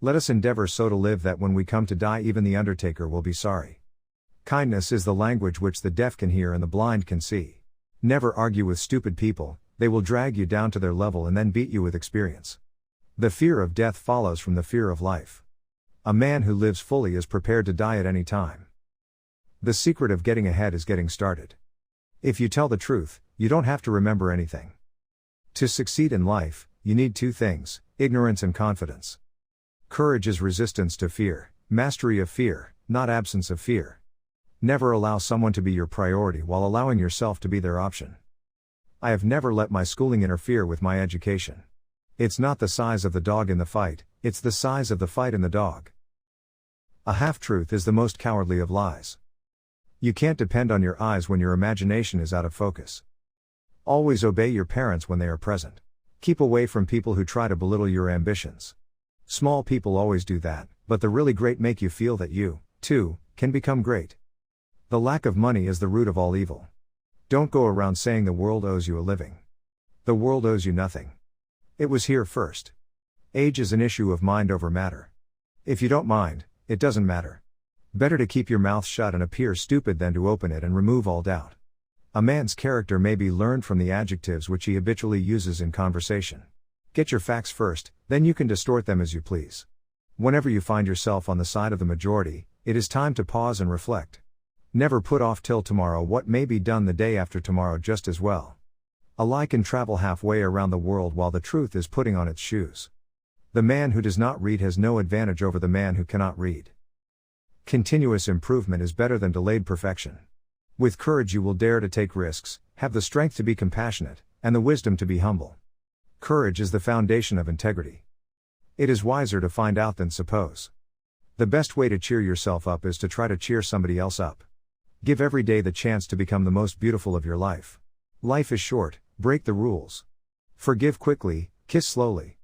Let us endeavor so to live that when we come to die even the undertaker will be sorry. Kindness is the language which the deaf can hear and the blind can see. Never argue with stupid people, they will drag you down to their level and then beat you with experience. The fear of death follows from the fear of life. A man who lives fully is prepared to die at any time. The secret of getting ahead is getting started. If you tell the truth, you don't have to remember anything. To succeed in life, you need two things: ignorance and confidence. Courage is resistance to fear, mastery of fear, not absence of fear. Never allow someone to be your priority while allowing yourself to be their option. I have never let my schooling interfere with my education. It's not the size of the dog in the fight, it's the size of the fight in the dog. A half-truth is the most cowardly of lies. You can't depend on your eyes when your imagination is out of focus. Always obey your parents when they are present. Keep away from people who try to belittle your ambitions. Small people always do that, but the really great make you feel that you, too, can become great. The lack of money is the root of all evil. Don't go around saying the world owes you a living. The world owes you nothing. It was here first. Age is an issue of mind over matter. If you don't mind, it doesn't matter. Better to keep your mouth shut and appear stupid than to open it and remove all doubt. A man's character may be learned from the adjectives which he habitually uses in conversation. Get your facts first, then you can distort them as you please. Whenever you find yourself on the side of the majority, it is time to pause and reflect. Never put off till tomorrow what may be done the day after tomorrow just as well. A lie can travel halfway around the world while the truth is putting on its shoes. The man who does not read has no advantage over the man who cannot read. Continuous improvement is better than delayed perfection. With courage you will dare to take risks, have the strength to be compassionate, and the wisdom to be humble. Courage is the foundation of integrity. It is wiser to find out than suppose. The best way to cheer yourself up is to try to cheer somebody else up. Give every day the chance to become the most beautiful of your life. Life is short, break the rules. Forgive quickly, kiss slowly.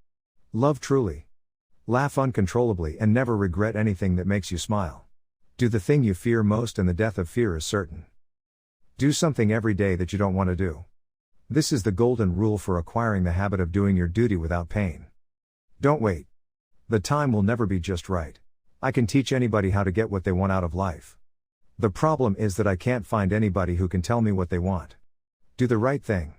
Love truly. Laugh uncontrollably and never regret anything that makes you smile. Do the thing you fear most and the death of fear is certain. Do something every day that you don't want to do. This is the golden rule for acquiring the habit of doing your duty without pain. Don't wait. The time will never be just right. I can teach anybody how to get what they want out of life. The problem is that I can't find anybody who can tell me what they want. Do the right thing.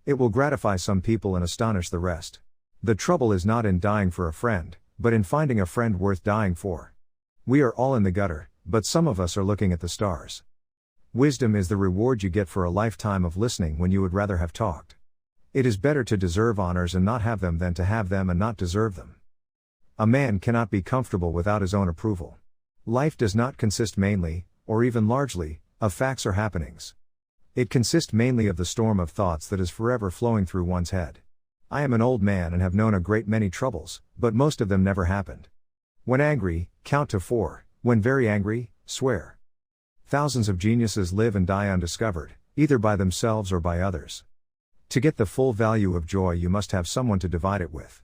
It will gratify some people and astonish the rest. The trouble is not in dying for a friend, but in finding a friend worth dying for. We are all in the gutter, but some of us are looking at the stars. Wisdom is the reward you get for a lifetime of listening when you would rather have talked. It is better to deserve honors and not have them than to have them and not deserve them. A man cannot be comfortable without his own approval. Life does not consist mainly, or even largely, of facts or happenings. It consists mainly of the storm of thoughts that is forever flowing through one's head. I am an old man and have known a great many troubles, but most of them never happened. When angry, count to 4, when very angry, swear. Thousands of geniuses live and die undiscovered, either by themselves or by others. To get the full value of joy you must have someone to divide it with.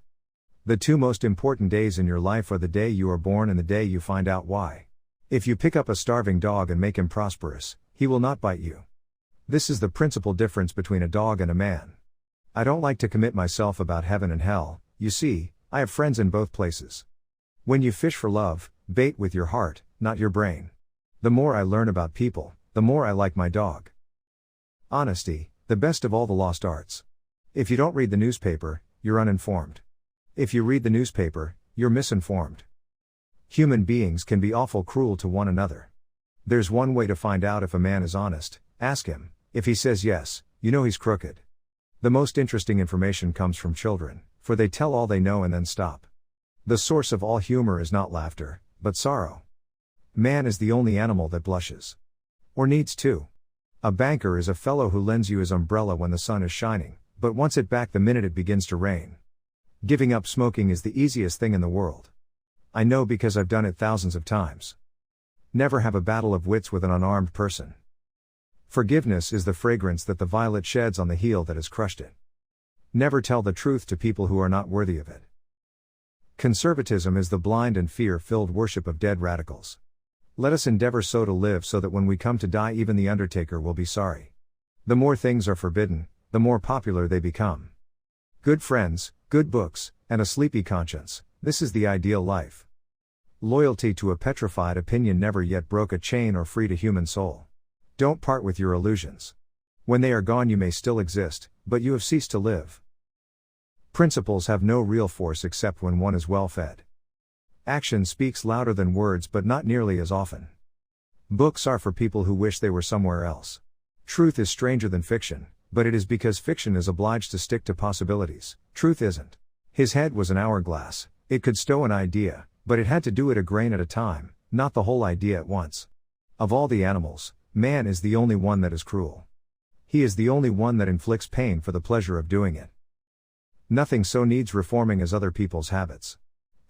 The two most important days in your life are the day you are born and the day you find out why. If you pick up a starving dog and make him prosperous, he will not bite you. This is the principal difference between a dog and a man. I don't like to commit myself about heaven and hell, you see, I have friends in both places. When you fish for love, bait with your heart, not your brain. The more I learn about people, the more I like my dog. Honesty, the best of all the lost arts. If you don't read the newspaper, you're uninformed. If you read the newspaper, you're misinformed. Human beings can be awful cruel to one another. There's one way to find out if a man is honest: ask him. If he says yes, you know he's crooked. The most interesting information comes from children, for they tell all they know and then stop. The source of all humor is not laughter, but sorrow. Man is the only animal that blushes. Or needs to. A banker is a fellow who lends you his umbrella when the sun is shining, but wants it back the minute it begins to rain. Giving up smoking is the easiest thing in the world. I know because I've done it thousands of times. Never have a battle of wits with an unarmed person. Forgiveness is the fragrance that the violet sheds on the heel that has crushed it. Never tell the truth to people who are not worthy of it. Conservatism is the blind and fear-filled worship of dead radicals. Let us endeavor so to live so that when we come to die even the undertaker will be sorry. The more things are forbidden, the more popular they become. Good friends, good books, and a sleepy conscience, This is the ideal life. Loyalty to a petrified opinion never yet broke a chain or freed a human soul. Don't part with your illusions. When they are gone, you may still exist, but you have ceased to live. Principles have no real force except when one is well fed. Action speaks louder than words, but not nearly as often. Books are for people who wish they were somewhere else. Truth is stranger than fiction, but it is because fiction is obliged to stick to possibilities. Truth isn't. His head was an hourglass. It could stow an idea, but it had to do it a grain at a time, not the whole idea at once. Of all the animals, man is the only one that is cruel. He is the only one that inflicts pain for the pleasure of doing it. Nothing so needs reforming as other people's habits.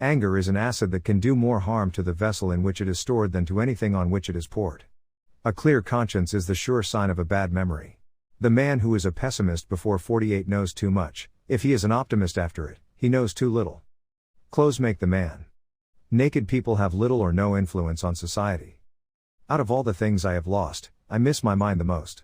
Anger is an acid that can do more harm to the vessel in which it is stored than to anything on which it is poured. A clear conscience is the sure sign of a bad memory. The man who is a pessimist before 48 knows too much. If he is an optimist after it, he knows too little. Clothes make the man. Naked people have little or no influence on society. Out of all the things I have lost, I miss my mind the most.